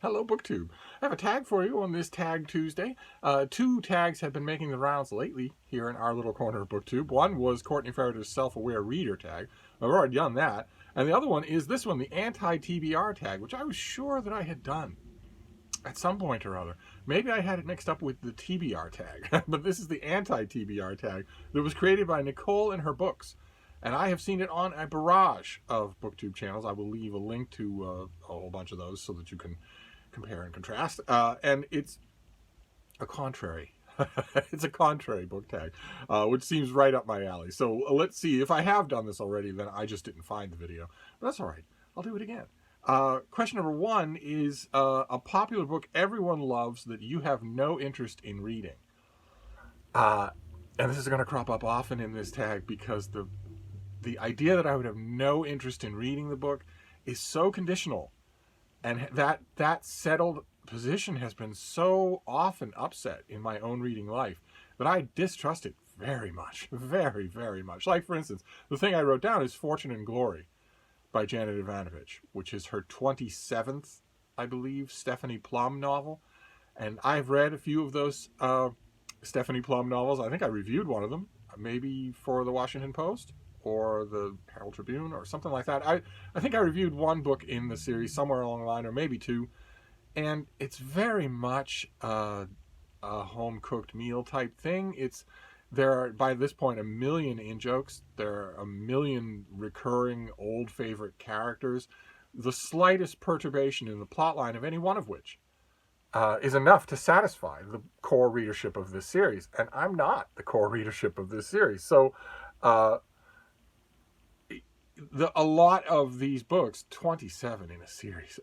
Hello, BookTube. I have a tag for you on this Tag Tuesday. Two tags have been making the rounds lately here in our little corner of BookTube. One was Courtney Ferreter's Self-Aware Reader tag. I've already done that. And the other one is this one, the Anti-TBR tag, which I was sure that I had done at some point or other. Maybe I had it mixed up with the TBR tag, but this is the Anti-TBR tag that was created by Nicole and her books. And I have seen it on a barrage of BookTube channels. I will leave a link to a whole bunch of those so that you can compare and contrast. And it's a contrary. It's a contrary book tag, which seems right up my alley. So let's see. If I have done this already, then I just didn't find the video. But that's all right. I'll do it again. Question number one is a popular book everyone loves that you have no interest in reading. And this is going to crop up often in this tag because the idea that I would have no interest in reading the book is so conditional. And that settled position has been so often upset in my own reading life that I distrust it very much. Very, very much. Like, for instance, the thing I wrote down is Fortune and Glory by Janet Ivanovic, which is her 27th, I believe, Stephanie Plum novel. And I've read a few of those Stephanie Plum novels. I think I reviewed one of them, maybe for the Washington Post or the Herald Tribune or something like that. I think I reviewed one book in the series somewhere along the line, or maybe two, and it's very much a home-cooked meal type thing. There are, by this point, a million in-jokes. There are a million recurring old favorite characters. The slightest perturbation in the plotline of any one of which is enough to satisfy the core readership of this series. And I'm not the core readership of this series. So a lot of these books, 27 in a series,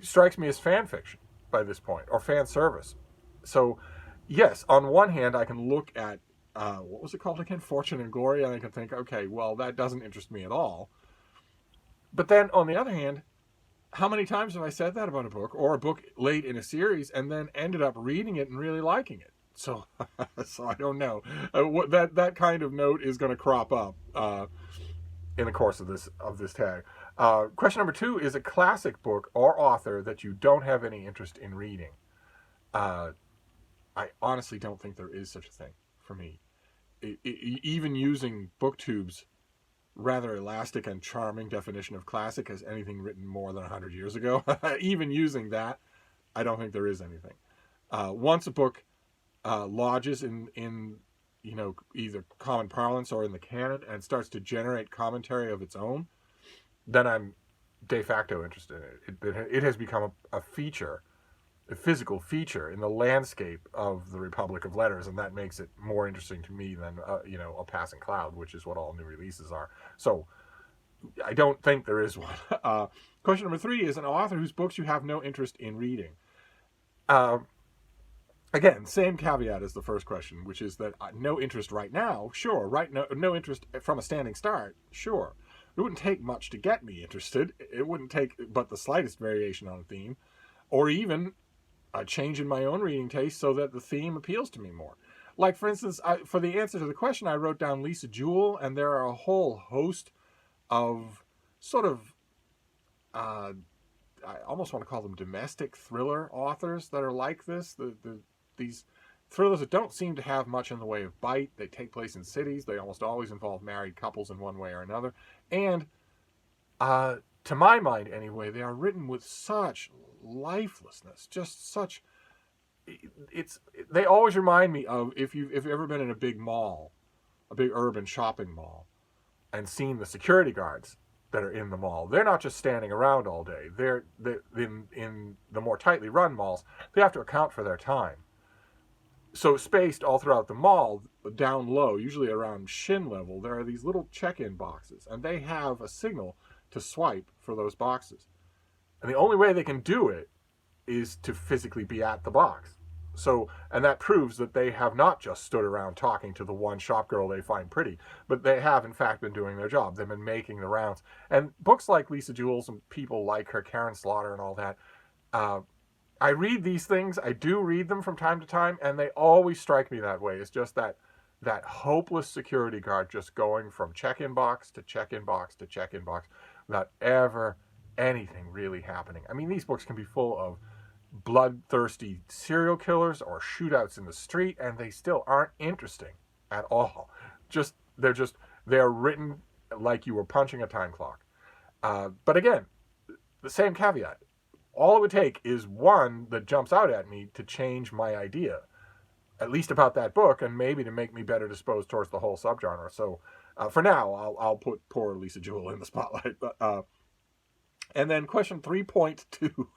strikes me as fan fiction by this point, or fan service. So, yes, on one hand, I can look at, what was it called again? Fortune and Glory, and I can think, okay, well, that doesn't interest me at all. But then, on the other hand, how many times have I said that about a book, or a book late in a series, and then ended up reading it and really liking it? So, so I don't know. That kind of note is going to crop up in the course of this tag. Question number two is a classic book or author that you don't have any interest in reading. I honestly don't think there is such a thing for me. Even using BookTube's rather elastic and charming definition of classic as anything written more than 100 years ago, even using that, I don't think there is anything. Once a book lodges in either common parlance or in the canon and starts to generate commentary of its own, then I'm de facto interested in it. It has become a feature, a physical feature in the landscape of the Republic of Letters, and that makes it more interesting to me than a passing cloud, which is what all new releases are. So I don't think there is one. Question number three is an author whose books you have no interest in reading. Again, same caveat as the first question, which is that no interest right now, sure. No interest from a standing start, sure. It wouldn't take much to get me interested. It wouldn't take but the slightest variation on a theme, or even a change in my own reading taste so that the theme appeals to me more. Like, for instance, for the answer to the question, I wrote down Lisa Jewell, and there are a whole host of sort of I almost want to call them domestic thriller authors that are like this. These thrillers that don't seem to have much in the way of bite. They take place in cities. They almost always involve married couples in one way or another. And to my mind anyway, they are written with such lifelessness, just such... They always remind me of if you've ever been in a big mall, a big urban shopping mall, and seen the security guards that are in the mall. They're not just standing around all day. They're in the more tightly run malls, they have to account for their time. So spaced all throughout the mall, down low, usually around shin level, there are these little check-in boxes, and they have a signal to swipe for those boxes. And the only way they can do it is to physically be at the box. So, and that proves that they have not just stood around talking to the one shop girl they find pretty, but they have in fact been doing their job. They've been making the rounds. And books like Lisa Jewell's and people like her, Karen Slaughter and all that, I read these things, I do read them from time to time, and they always strike me that way. It's just that hopeless security guard just going from check-in box to check-in box to check-in box without ever anything really happening. I mean, these books can be full of bloodthirsty serial killers or shootouts in the street, and they still aren't interesting at all. They're written like you were punching a time clock. But again, the same caveat. All it would take is one that jumps out at me to change my idea, at least about that book, and maybe to make me better disposed towards the whole subgenre. So for now, I'll put poor Lisa Jewell in the spotlight. And then question 3.2.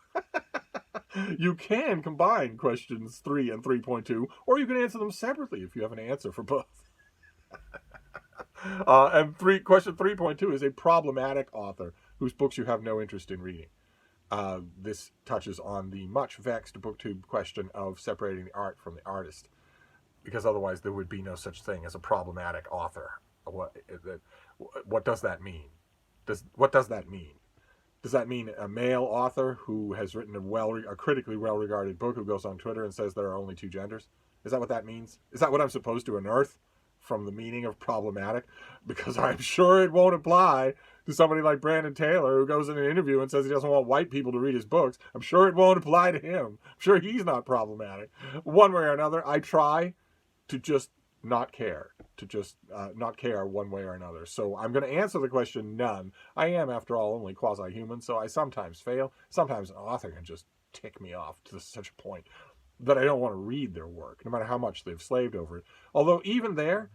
You can combine questions 3 and 3.2, or you can answer them separately if you have an answer for both. Question 3.2 is a problematic author whose books you have no interest in reading. This touches on the much vexed BookTube question of separating the art from the artist, because otherwise there would be no such thing as a problematic author. What does that mean? What does that mean? Does that mean a male author who has written a critically well-regarded book who goes on Twitter and says there are only 2 genders? Is that what that means? Is that what I'm supposed to unearth from the meaning of problematic? Because I'm sure it won't apply to somebody like Brandon Taylor, who goes in an interview and says he doesn't want white people to read his books. I'm sure it won't apply to him. I'm sure he's not problematic. One way or another, I try to just not care. Not care one way or another. So I'm going to answer the question none. I am, after all, only quasi-human, so I sometimes fail. Sometimes an author can just tick me off to such a point that I don't want to read their work, no matter how much they've slaved over it. Although even there,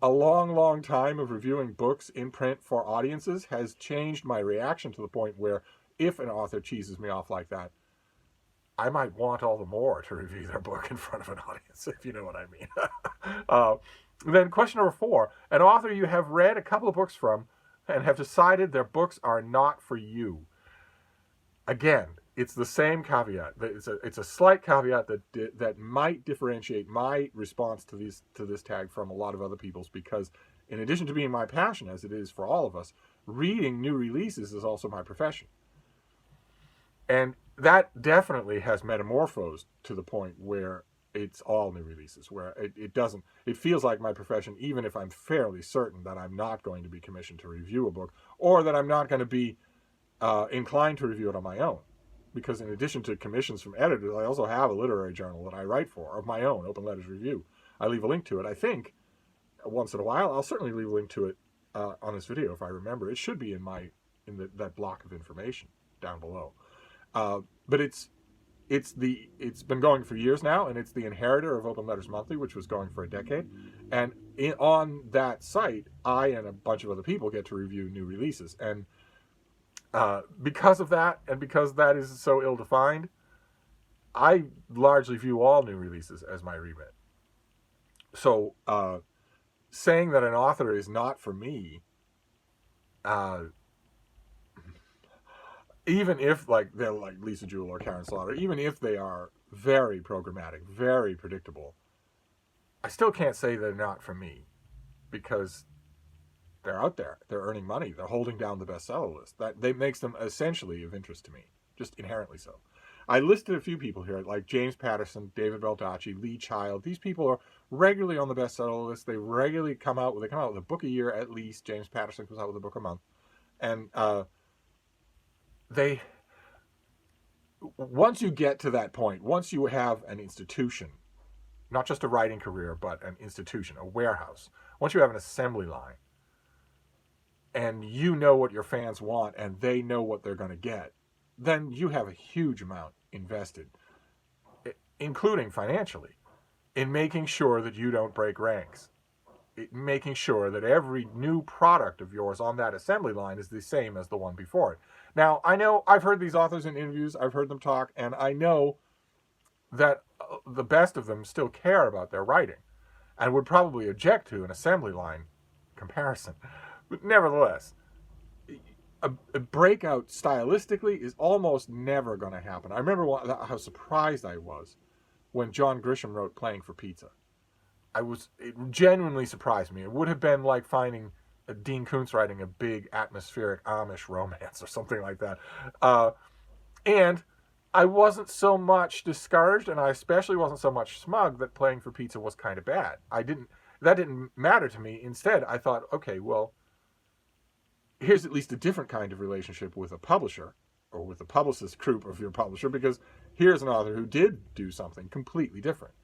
a long, long time of reviewing books in print for audiences has changed my reaction to the point where if an author cheeses me off like that, I might want all the more to review their book in front of an audience, if you know what I mean. Then question number 4, an author you have read a couple of books from and have decided their books are not for you. Again, it's the same caveat. It's a slight caveat that might differentiate my response to this tag from a lot of other people's, because in addition to being my passion, as it is for all of us, reading new releases is also my profession. And that definitely has metamorphosed to the point where it's all new releases, where it feels like my profession, even if I'm fairly certain that I'm not going to be commissioned to review a book, or that I'm not going to be inclined to review it on my own. Because in addition to commissions from editors, I also have a literary journal that I write for, of my own, Open Letters Review. I leave a link to it. I think once in a while, I'll certainly leave a link to it on this video if I remember. It should be in that block of information down below. But it's been going for years now, and it's the inheritor of Open Letters Monthly, which was going for a decade. And on that site, I and a bunch of other people get to review new releases. And because of that, and because that is so ill-defined, I largely view all new releases as my remit. So saying that an author is not for me, even if they're like Lisa Jewell or Karen Slaughter, even if they are very programmatic, very predictable, I still can't say they're not for me, because they're out there. They're earning money. They're holding down the bestseller list. That makes them essentially of interest to me, just inherently so. I listed a few people here, like James Patterson, David Baldacci, Lee Child. These people are regularly on the bestseller list. They regularly come out with a book a year at least. James Patterson comes out with a book a month. And once you get to that point, once you have an institution, not just a writing career, but an institution, a warehouse, once you have an assembly line, and you know what your fans want and they know what they're going to get, then you have a huge amount invested, including financially, in making sure that you don't break ranks, making sure that every new product of yours on that assembly line is the same as the one before it. Now, I know I've heard these authors in interviews, I've heard them talk, and I know that the best of them still care about their writing and would probably object to an assembly line comparison. But nevertheless, a breakout stylistically is almost never going to happen. I remember how surprised I was when John Grisham wrote Playing for Pizza. It genuinely surprised me. It would have been like finding Dean Koontz writing a big atmospheric Amish romance or something like that. And I wasn't so much discouraged, and I especially wasn't so much smug that Playing for Pizza was kind of bad. That didn't matter to me. Instead, I thought, okay, well, here's at least a different kind of relationship with a publisher, or with the publicist group of your publisher, because here's an author who did do something completely different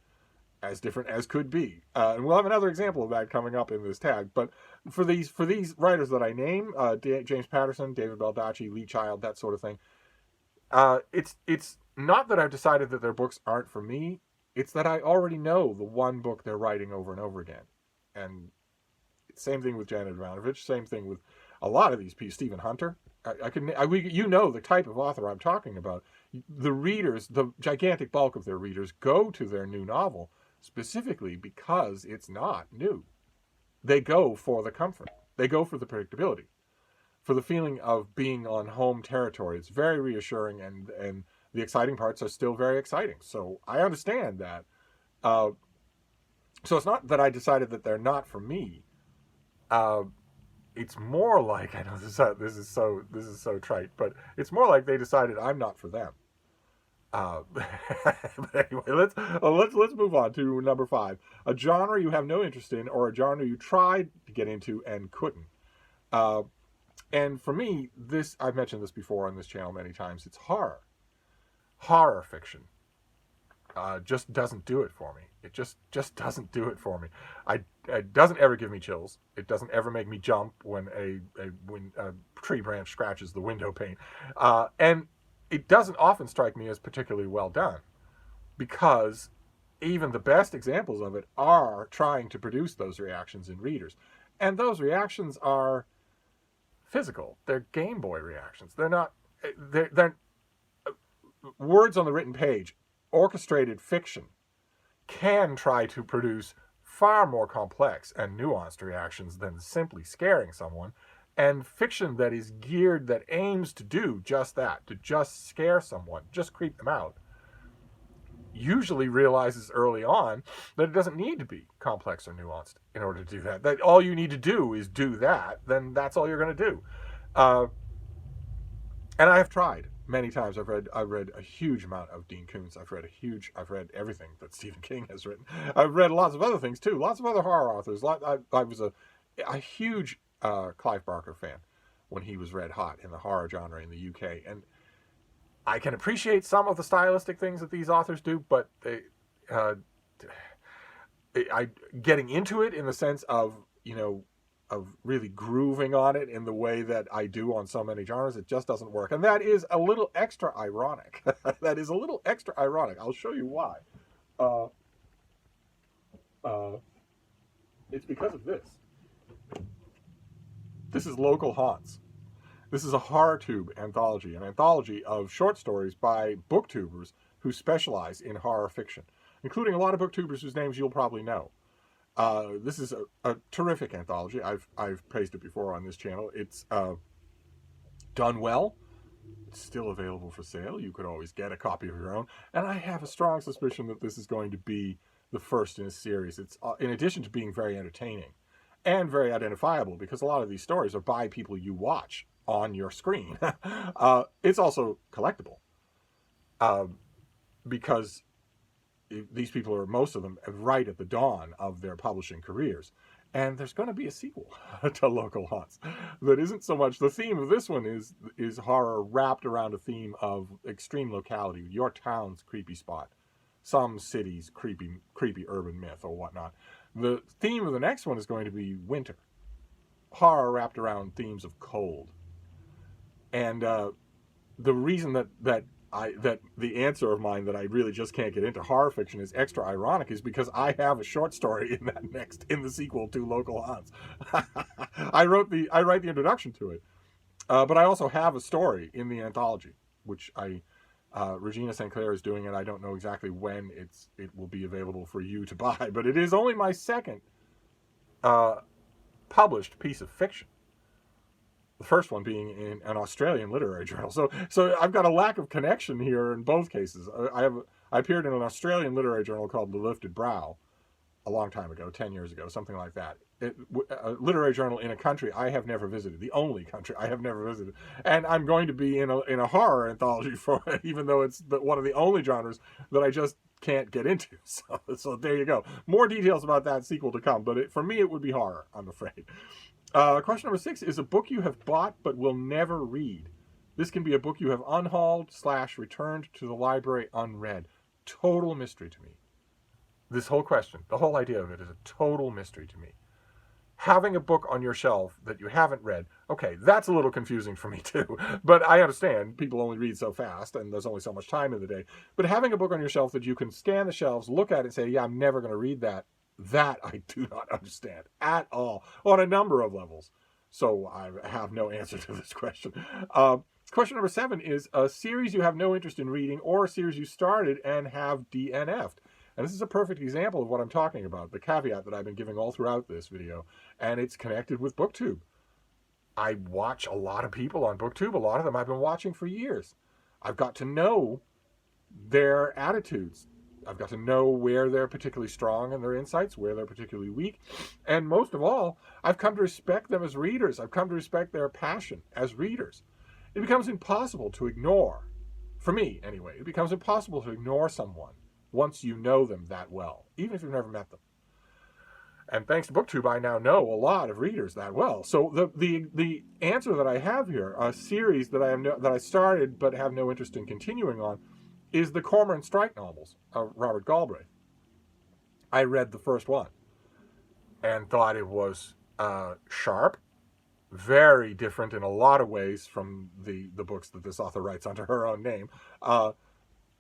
as could be. And we'll have another example of that coming up in this tag. But for these writers that I name, James Patterson, David Baldacci, Lee Child, that sort of thing, it's not that I've decided that their books aren't for me. It's that I already know the one book they're writing over and over again. And same thing with Janet Ivanovic, same thing with a lot of these people. Stephen Hunter. You know the type of author I'm talking about. The readers, the gigantic bulk of their readers, go to their new novel specifically because it's not new. They go for the comfort. They go for the predictability, for the feeling of being on home territory. It's very reassuring, and the exciting parts are still very exciting. So I understand that. So it's not that I decided that they're not for me. It's more like, I know this is so trite, but it's more like they decided I'm not for them. But anyway, let's move on to number 5. A genre you have no interest in, or a genre you tried to get into and couldn't. And for me, I've mentioned this before on this channel many times. It's horror. Horror fiction just doesn't do it for me. It just doesn't do it for me. It doesn't ever give me chills. It doesn't ever make me jump when a tree branch scratches the window pane. And it doesn't often strike me as particularly well done, because even the best examples of it are trying to produce those reactions in readers. And those reactions are physical. They're Game Boy reactions. They're words on the written page. Orchestrated fiction can try to produce far more complex and nuanced reactions than simply scaring someone. And fiction that is geared, that aims to do just that, to just scare someone, just creep them out, usually realizes early on that it doesn't need to be complex or nuanced in order to do that. That all you need to do is do that, then that's all you're going to do. And I have tried many times. I've read a huge amount of Dean Koontz. I've read everything that Stephen King has written. I've read lots of other things too, lots of other horror authors. I was a huge Clive Barker fan when he was red hot in the horror genre in the UK, and I can appreciate some of the stylistic things that these authors do, but getting into it in the sense of, of really grooving on it in the way that I do on so many genres, it just doesn't work. And that is a little extra ironic. That is a little extra ironic. I'll show you why. It's because of this. This is Local Haunts. This is a HorrorTube anthology, an anthology of short stories by booktubers who specialize in horror fiction, including a lot of booktubers whose names you'll probably know. This is a terrific anthology. I've praised it before on this channel. It's done well. It's still available for sale. You could always get a copy of your own. And I have a strong suspicion that this is going to be the first in a series. It's in addition to being very entertaining and very identifiable, because a lot of these stories are by people you watch on your screen. It's also collectible, because these people are, most of them, right at the dawn of their publishing careers. And there's going to be a sequel to Local Haunts that isn't so much, the theme of this one is horror wrapped around a theme of extreme locality, your town's creepy spot, some city's creepy urban myth or whatnot. The theme of the next one is going to be winter, horror wrapped around themes of cold. And the reason that the answer of mine that I really just can't get into horror fiction is extra ironic is because I have a short story in the sequel to Local Haunts. I write the introduction to it, but I also have a story in the anthology, which Regina St. Clair is doing, and I don't know exactly when it will be available for you to buy, but it is only my second published piece of fiction. The first one being in an Australian literary journal. So I've got a lack of connection here in both cases. I appeared in an Australian literary journal called The Lifted Brow a long time ago, 10 years ago, something like that. A literary journal in a country I have never visited, the only country I have never visited. And I'm going to be in a horror anthology for it, even though it's one of the only genres that I just can't get into. So there you go. More details about that sequel to come, but for me it would be horror, I'm afraid. Question number 6 is a book you have bought but will never read. This can be a book you have unhauled / returned to the library unread. Total mystery to me. This whole question, the whole idea of it is a total mystery to me. Having a book on your shelf that you haven't read, okay, that's a little confusing for me too. But I understand people only read so fast and there's only so much time in the day. But having a book on your shelf that you can scan the shelves, look at it and say, yeah, I'm never going to read that, that I do not understand at all on a number of levels. So I have no answer to this question. Question number 7 is a series you have no interest in reading or a series you started and have DNF'd. And this is a perfect example of what I'm talking about, the caveat that I've been giving all throughout this video, and it's connected with BookTube. I watch a lot of people on BookTube. A lot of them I've been watching for years. I've got to know their attitudes. I've got to know where they're particularly strong in their insights, where they're particularly weak. And most of all, I've come to respect them as readers. I've come to respect their passion as readers. It becomes impossible to ignore, for me anyway, it becomes impossible to ignore someone once you know them that well, even if you've never met them. And thanks to BookTube, I now know a lot of readers that well. So the answer that I have here, a series that I started but have no interest in continuing on, is the Cormoran Strike novels of Robert Galbraith. I read the first one and thought it was sharp, very different in a lot of ways from the books that this author writes under her own name,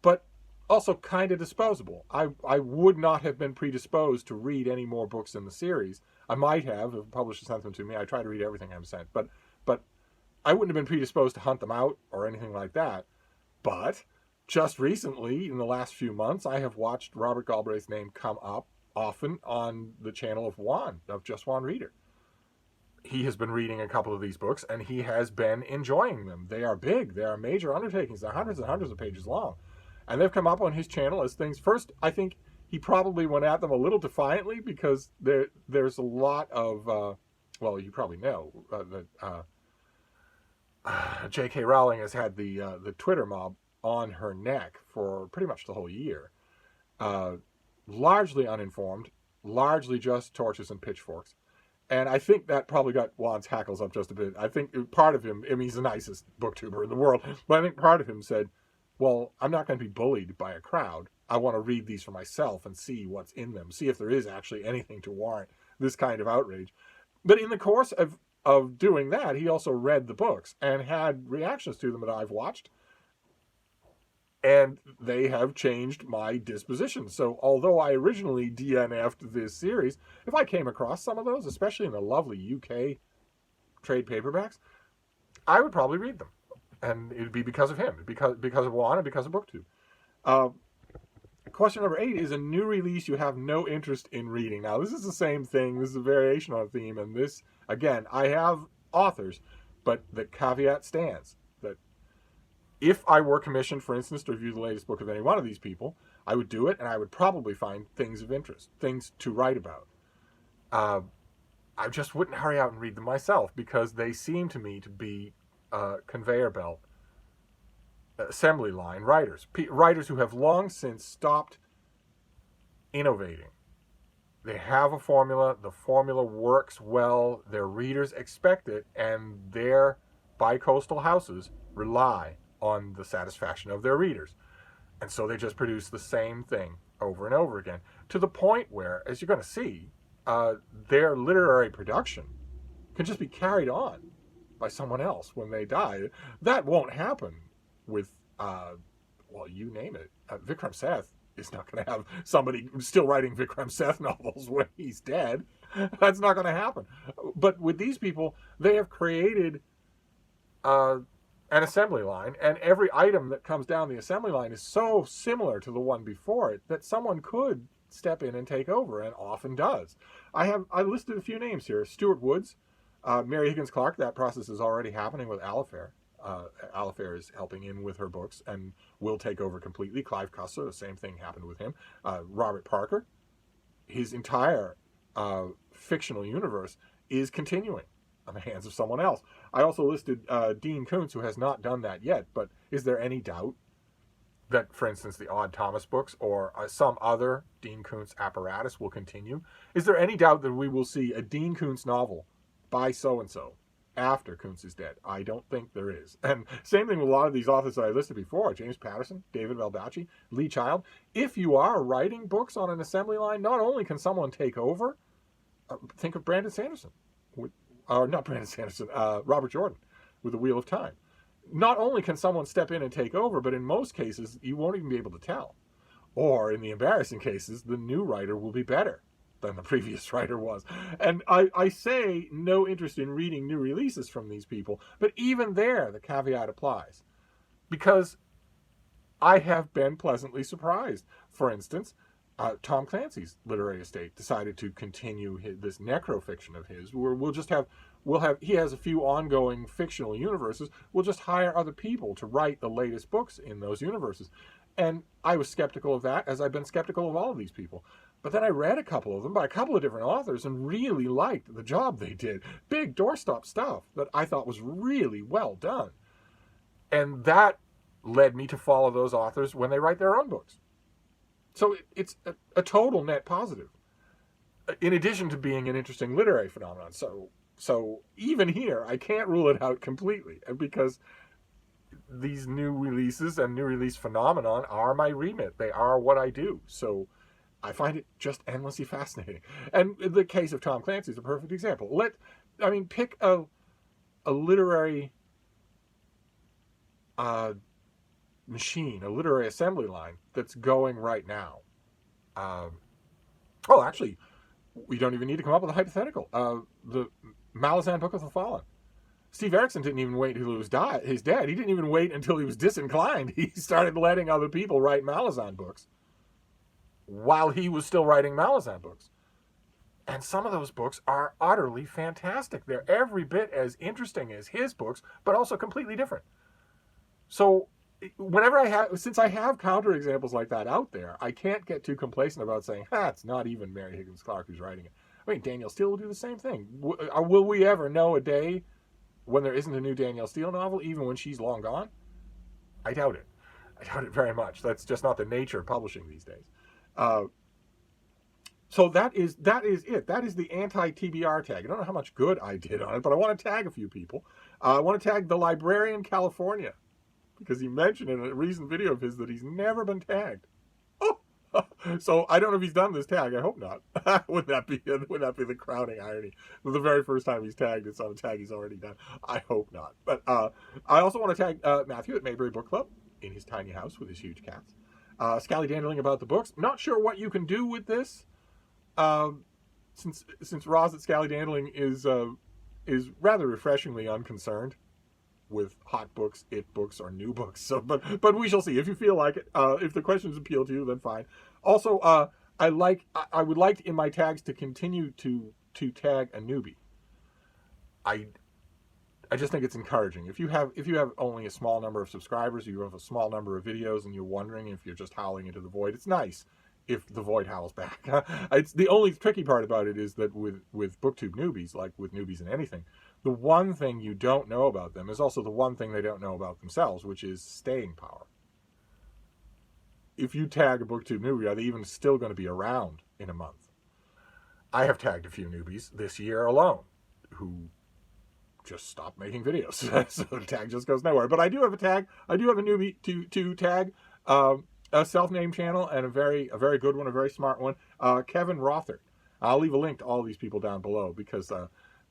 but also kind of disposable. I would not have been predisposed to read any more books in the series. I might have if a publisher sent them to me. I try to read everything I'm sent, but I wouldn't have been predisposed to hunt them out or anything like that. But just recently, in the last few months, I have watched Robert Galbraith's name come up often on the channel of Juan, of Just Juan Reader. He has been reading a couple of these books, and he has been enjoying them. They are big. They are major undertakings. They're hundreds and hundreds of pages long. And they've come up on his channel as things. First, I think he probably went at them a little defiantly because there's a lot of, well, you probably know that J.K. Rowling has had the Twitter mob on her neck for pretty much the whole year. Largely uninformed, largely just torches and pitchforks. And I think that probably got Juan's hackles up just a bit. I think part of him, I mean, he's the nicest booktuber in the world, but I think part of him said, well, I'm not going to be bullied by a crowd. I want to read these for myself and see what's in them, see if there is actually anything to warrant this kind of outrage. But in the course of doing that, he also read the books and had reactions to them that I've watched. And they have changed my disposition. So although I originally DNF'd this series, if I came across some of those, especially in the lovely UK trade paperbacks, I would probably read them. And it would be because of him, because of Juan and because of BookTube. Question number 8 is a new release you have no interest in reading. Now, this is the same thing. This is a variation on a theme. And this, again, I have authors, but the caveat stands that if I were commissioned, for instance, to review the latest book of any one of these people, I would do it, and I would probably find things of interest, things to write about. I just wouldn't hurry out and read them myself because they seem to me to be conveyor belt, assembly line writers, writers who have long since stopped innovating. They have a formula, the formula works well, their readers expect it, and their bi-coastal houses rely on the satisfaction of their readers. And so they just produce the same thing over and over again, to the point where, as you're going to see, their literary production can just be carried on by someone else when they die. That won't happen with, well, you name it. Vikram Seth is not going to have somebody still writing Vikram Seth novels when he's dead. That's not going to happen. But with these people, they have created an assembly line, and every item that comes down the assembly line is so similar to the one before it that someone could step in and take over, and often does. I listed a few names here. Stuart Woods, Mary Higgins Clark. That process is already happening with Alifair. Alifair is helping in with her books and will take over completely. Clive Cussler, the same thing happened with him. Robert Parker, his entire fictional universe is continuing on the hands of someone else. I also listed Dean Koontz, who has not done that yet, but is there any doubt that, for instance, the Odd Thomas books or some other Dean Koontz apparatus will continue? Is there any doubt that we will see a Dean Koontz novel by so-and-so after Kuntz is dead. I don't think there is. And same thing with a lot of these authors that I listed before, James Patterson, David Baldacci, Lee Child. If you are writing books on an assembly line, not only can someone take over, think of Brandon Sanderson, not Brandon Sanderson, Robert Jordan with The Wheel of Time. Not only can someone step in and take over, but in most cases, you won't even be able to tell. Or in the embarrassing cases, the new writer will be better than the previous writer was. And I say no interest in reading new releases from these people, but even there, the caveat applies. Because I have been pleasantly surprised. For instance, Tom Clancy's literary estate decided to continue this necrofiction of his, where he has a few ongoing fictional universes. We'll just hire other people to write the latest books in those universes. And I was skeptical of that, as I've been skeptical of all of these people. But then I read a couple of them by a couple of different authors and really liked the job they did. Big doorstop stuff that I thought was really well done. And that led me to follow those authors when they write their own books. So it's a total net positive, in addition to being an interesting literary phenomenon. So even here, I can't rule it out completely, because these new releases and new release phenomenon are my remit. They are what I do. So I find it just endlessly fascinating. And the case of Tom Clancy is a perfect example. Pick a literary machine, a literary assembly line that's going right now. Actually, we don't even need to come up with a hypothetical. The Malazan Book of the Fallen. Steve Erickson didn't even wait until he was dead. He didn't even wait until he was disinclined. He started letting other people write Malazan books while he was still writing Malazan books. And some of those books are utterly fantastic. They're every bit as interesting as his books, but also completely different. So since I have counterexamples like that out there, I can't get too complacent about saying, it's not even Mary Higgins Clark who's writing it. I mean, Danielle Steele will do the same thing. Will we ever know a day when there isn't a new Danielle Steele novel, even when she's long gone? I doubt it. I doubt it very much. That's just not the nature of publishing these days. So that is it. That is the anti-TBR tag. I don't know how much good I did on it, but I want to tag a few people. I want to tag the Librarian California, because he mentioned in a recent video of his that he's never been tagged. So I don't know if he's done this tag. I hope not. Wouldn't that be the crowning irony? The very first time he's tagged, it's on a tag he's already done. I hope not. But I also want to tag Matthew at Mayberry Book Club in his tiny house with his huge cats. Scally Dandling about the books. Not sure what you can do with this, since Roz at Scally Dandling is rather refreshingly unconcerned with hot books, it books, or new books. So, but we shall see. If you feel like it, if the questions appeal to you, then fine. Also, I would like in my tags to continue to tag a newbie. I just think it's encouraging. If you have only a small number of subscribers, or you have a small number of videos, and you're wondering if you're just howling into the void, it's nice if the void howls back. It's the only tricky part about it is that with BookTube newbies, like with newbies in anything, the one thing you don't know about them is also the one thing they don't know about themselves, which is staying power. If you tag a BookTube newbie, are they even still going to be around in a month? I have tagged a few newbies this year alone who just stopped making videos. So the tag just goes nowhere. But I do have a tag. I do have a newbie to tag, a self-named channel, and a very good one, a very smart one, Kevin Rothert. I'll leave a link to all these people down below, because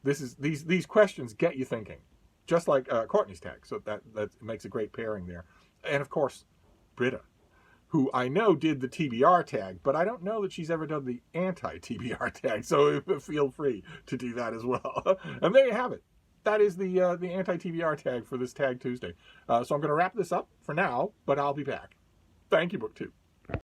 these questions get you thinking, just like Courtney's tag. So that makes a great pairing there. And of course, Britta, who I know did the TBR tag, but I don't know that she's ever done the anti-TBR tag. So feel free to do that as well. And there you have it. That is the anti-TBR tag for this Tag Tuesday. So I'm going to wrap this up for now, but I'll be back. Thank you, BookTube.